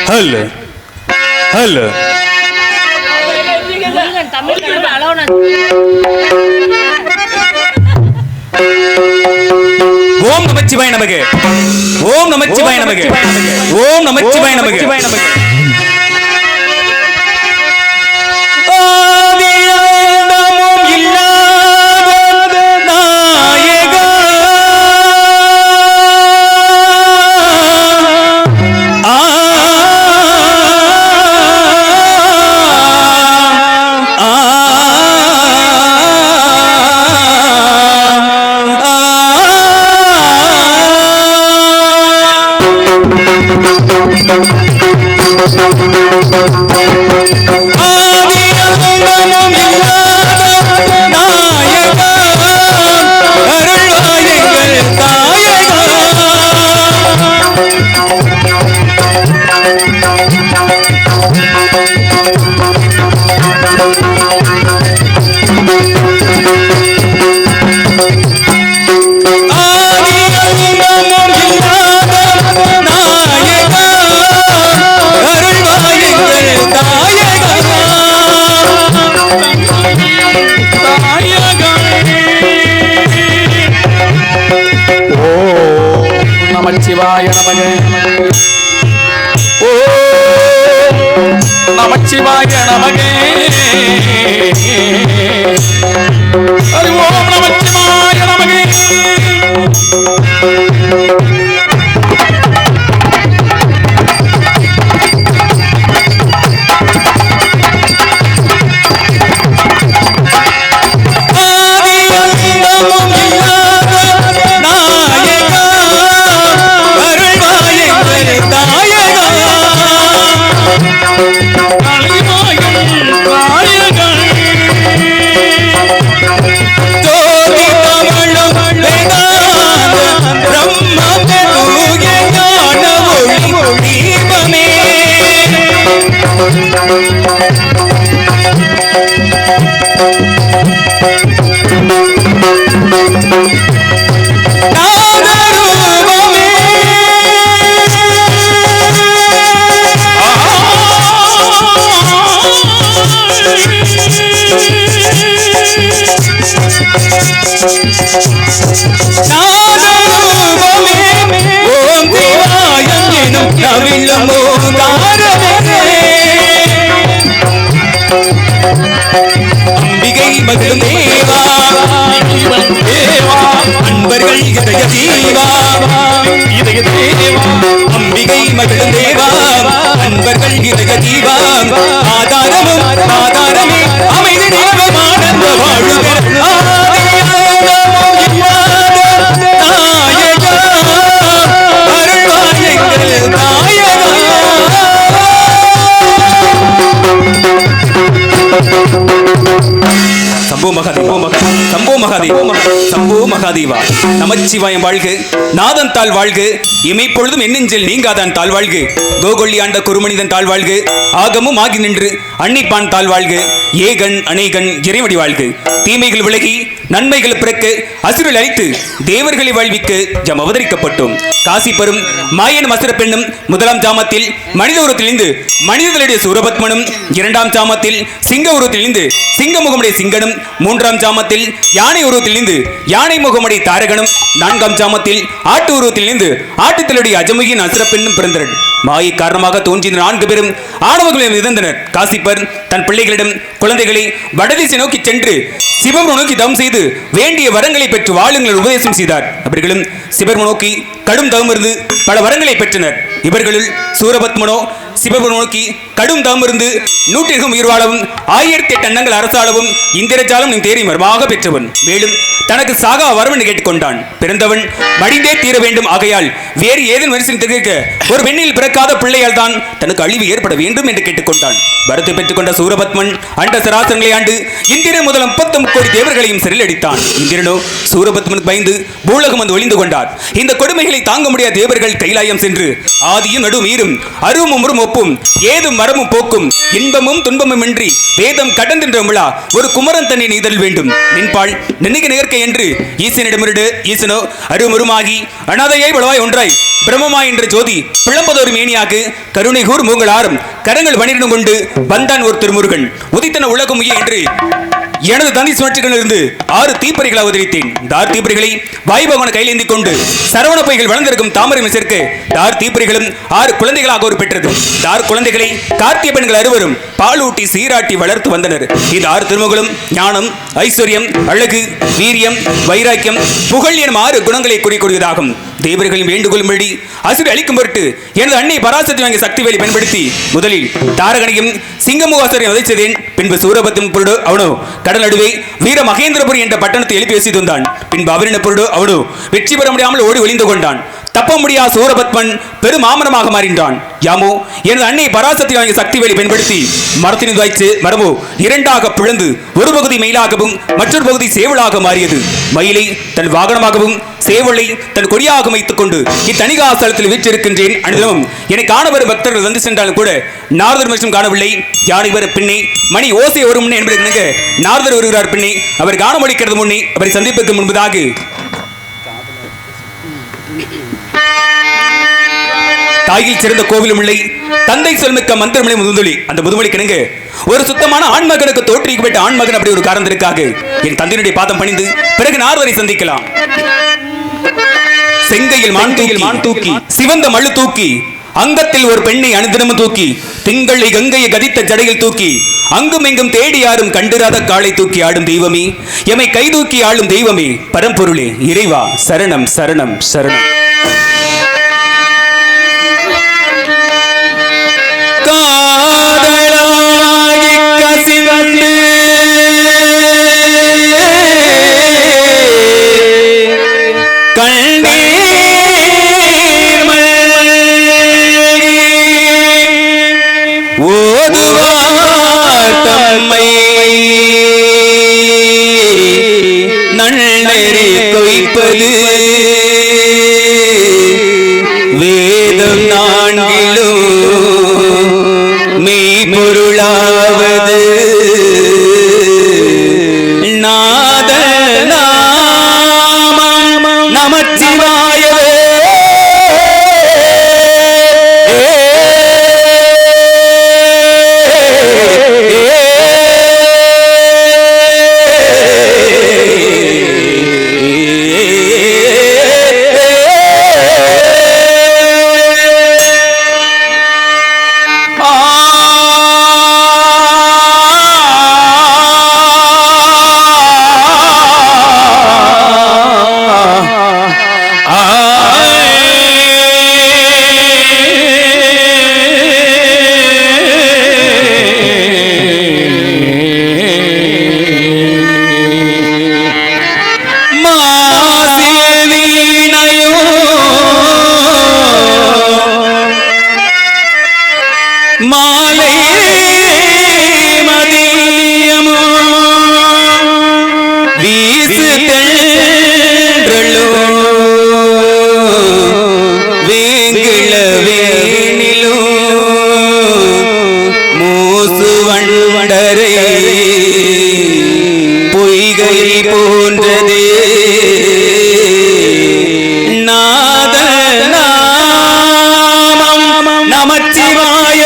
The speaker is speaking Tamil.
ஹல் ஹல் ஓம் நமச்சிவாய நமக ஓம் நமச்சிவாய நமக ஓம் நமச்சிவாய நமக நமச்சிவாய நமக ஓ நமச்சிவாய நமக ஹரி ஓம் நமச்சிவாய நமக அம்பிகை மகிழும் தேவா அன்பர்கள் இதய தீவா அம்பிகை மகிழும் தேவா அன்பர்கள் இதய தீவா ஆதாரமும் ஆதாரமே அமைதி தேவம் ஆனந்த வாழுகிற சம்போ மகாதேவா நமச்சிவாயம் வாழ்க நாதன் தாழ் வாழ்க இமைப்பொழுதும் என்னெஞ்சில் நீங்காதான் தாழ் வாழ்க கோகொள்ளி ஆண்ட குருமனிதன் தாழ் வாழ்க ஆகமும் ஆகி நின்று அன்னிப்பான் தாழ் வாழ்க ஏகன் அநேகன் இறைவடி வாழ்க தீமைகள் விலகி நன்மைகள் பிறக்க அசுரல் அழித்து தேவர்களை வாழ்விக்க ஜம் அவதரிக்கப்பட்டோம். காசி பெறும் மாயன் மசுர பெண்ணும் முதலாம் ஜாமத்தில் மனித உருவத்திலிருந்து மனிதர்களுடைய சூரபத்மனும் இரண்டாம் ஜாமத்தில் சிங்க உருவத்திலிருந்து சிங்க முகமுடைய சிங்கனும் மூன்றாம் ஜாமத்தில் யானை உருவத்திலிருந்து யானை முகமுடைய தாரகனும் நான்காம் ஜாமத்தில் ஆட்டு உருவத்திலிருந்து ஆட்டுத்தலுடைய அஜமுகின் அசுர பெண்ணும் பிறந்தனர். மாயை காரணமாக தோன்றிய 4 பேரும் ஆணவர்களும் இருந்தனர். காசிப்பர் தன் பிள்ளைகளிடம் குழந்தைகளை வடதிசை நோக்கி சென்று சிவம் நோக்கி தவம் செய்து வேண்டிய வரங்களை பெற்று வாழுங்கள் உபதேசம் செய்தார். அவர்களும் சிவம் நோக்கி கடும் தவம் இருந்து பல வரங்களை பெற்றனர். இவர்களுள் சூரபத்மனோ சிவம் நோக்கி கடும் தவம் இருந்து 100 உயிர் வாழவும் 1008 அன்னங்கள் அரசாளவும் இந்திரஜாலம் நின் தேரை மர்மாக பெற்றவன். மேலும் தனக்கு சாகா வரவன் கேட்டுக்கொண்டான். பிறந்தவன் மடிந்தே தீர வேண்டும். ஆகையால் வேறு ஏதும் மனுஷன் தெரிவிக்க ஒரு பெண்ணில் பிறக்காத பிள்ளையால் தான் தனக்கு அழிவு ஏற்பட வேண்டும் என்று கேட்டுக்கொண்டான். வரத்தை பெற்றுக் கொண்ட சூரபத்மன் அண்ட சராசரங்களை ஆண்டு இந்திரன் முதல் 33 கோடி தேவர்களையும் சிறையில் அடித்தான். இந்திரனோ சூரபத்மனுக்கு பயந்து பூலகம் வந்து ஒளிந்து கொண்டார். இந்த கொடுமைகளை வலிகளை தாங்க முடியாத தேவர்கள் கைலாயம் சென்று ஆதியும் நடுமீரும் அருமும் ஒப்பும் ஏதும் மரமும் போக்கும் இன்பமும் துன்பமும் இன்றி வேதம் கடந்தின்ற விழா ஒரு குமரன் தன்னை நீதல் வேண்டும் நின்பாள் நினைக்க நேர்க்க என்று ஈசனிடமிருடு ஈசனோ அருமுருமாகி அனாதையை வளவாய் ஒன்றாய் பிரம்மமா என்ற ஜோதி பிளம்பதொரு மேனியாக்கு கருணை கூர் மூங்களாரும் கரங்கள் 12 கொண்டு வந்தான் ஒரு திருமுருகன் உதித்தன உலகம் என்று எனது தந்தை சுழற்சிகளிலிருந்து 6 தீப்பறிகளை அவதரித்தேன். இந்த 6 தீப்பறிகளை வாய்பகவன கையிலேந்தி கொண்டு சரவண பைகள் வளர்ந்திருக்கும் தாமரை சேர்க்க 6 தீப்பறிகளும் 6 குழந்தைகளாக ஒரு பெற்றது. இந்த 6 குழந்தைகளை கார்த்திய பெண்கள் அறுவரும் பாலூட்டி சீராட்டி வளர்த்து வந்தனர். இந்த 6 திருமுகளும் ஞானம், ஐஸ்வர்யம், அழகு, வீரியம், வைராக்கியம், புகழ் எனும் 6 குணங்களை குறிக்கூடியதாகும். தேவர்களின் வேண்டுகோளும்படி அசுரை அளிக்கும் பொருட்டு எனது அன்னை பராசக்தி வாங்கிய சக்தி வேலை பயன்படுத்தி முதலில் தாரகனையும் சிங்கமுகாசுரையும் வதைச்சதேன். பின்பு சூரபத்தின் பொருடு அவனோ கடல் நடுவே வீர மகேந்திரபுரி என்ற பட்டணத்தை எழுப்பி வசித்து வந்தான். பின்பு அவரின் பொருடு அவனோ வெற்றி பெற முடியாமல் ஓடி ஒளிந்து கொண்டான். தப்ப முடியா சூரபத்மன் பெரும் ஆமரமாக மாறின்றான். யாமோ எனது அன்னை பராசக்தி வாங்கிய சக்தி வேலை பயன்படுத்தி மரத்தின் வாய்ச்சு மரமோ 2ஆக பிளந்து ஒரு பகுதி மயிலாகவும் மற்றொரு பகுதி சேவலாக மாறியது. மயிலை தன் வாகனமாகவும் சேவலை தன் கொடியாக வைத்துக் கொண்டு இத்தனிகாசலத்தில் வீற்றிருக்கின்றேன். அனுதினமும் என்னை காண வரும் பக்தர்கள் வந்து சென்றாலும் கூட நாரதர் மற்றும் காணவில்லை. யானை வர பின்னே மணி ஓசை வரும் முன்னே என்பதற்கு நாரதர் வருகிறார். பின்னே அவர் காண முடிக்கிறது முன்னே அவரை சந்திப்பதற்கு முன்பதாக தாயில் சிறந்த கோவிலும் இல்லை, தந்தை சொல்மிக்க மந்திரமலை முதுமொழி. அந்த முதுமொழி கிணங்க ஒரு சுத்தமான ஆண்மகனுக்கு தோற்றிக்கப்பட்ட ஆண்மகன் அப்படி ஒரு காரணத்திற்காக என் தந்தையினுடைய பாதம் பணிந்து பிறகு நாரதரை சந்திக்கலாம். செங்கையில் மான் தூக்கி சிவந்த மழு தூக்கி அங்கத்தில் ஒரு பெண்ணை அனுதினமும் தூக்கி திங்களை கங்கையை கதித்த ஜடையில் தூக்கி அங்கும் எங்கும் தேடி யாரும் கண்டிராத காலை தூக்கி ஆடும் தெய்வமே, எமை கை தூக்கி ஆளும் தெய்வமே, பரம்பொருளே, இறைவா சரணம் சரணம் சரணம். காதலாகி கசிவந்து கண்ணீர் ஓதுவார் தம்மை நன்னெறி கொய்ப்பது வேதம் நான்கிலும் மெய்பொருளாவது நாத நாமம் நமச்சிவாயவே. மாலை மதியமோ வீசு தென்றலோ வேங்கிள வேணிலோ மூசு வண்டரை பொய்கை போன்றதே நாத நாமம் நமச்சிவாய.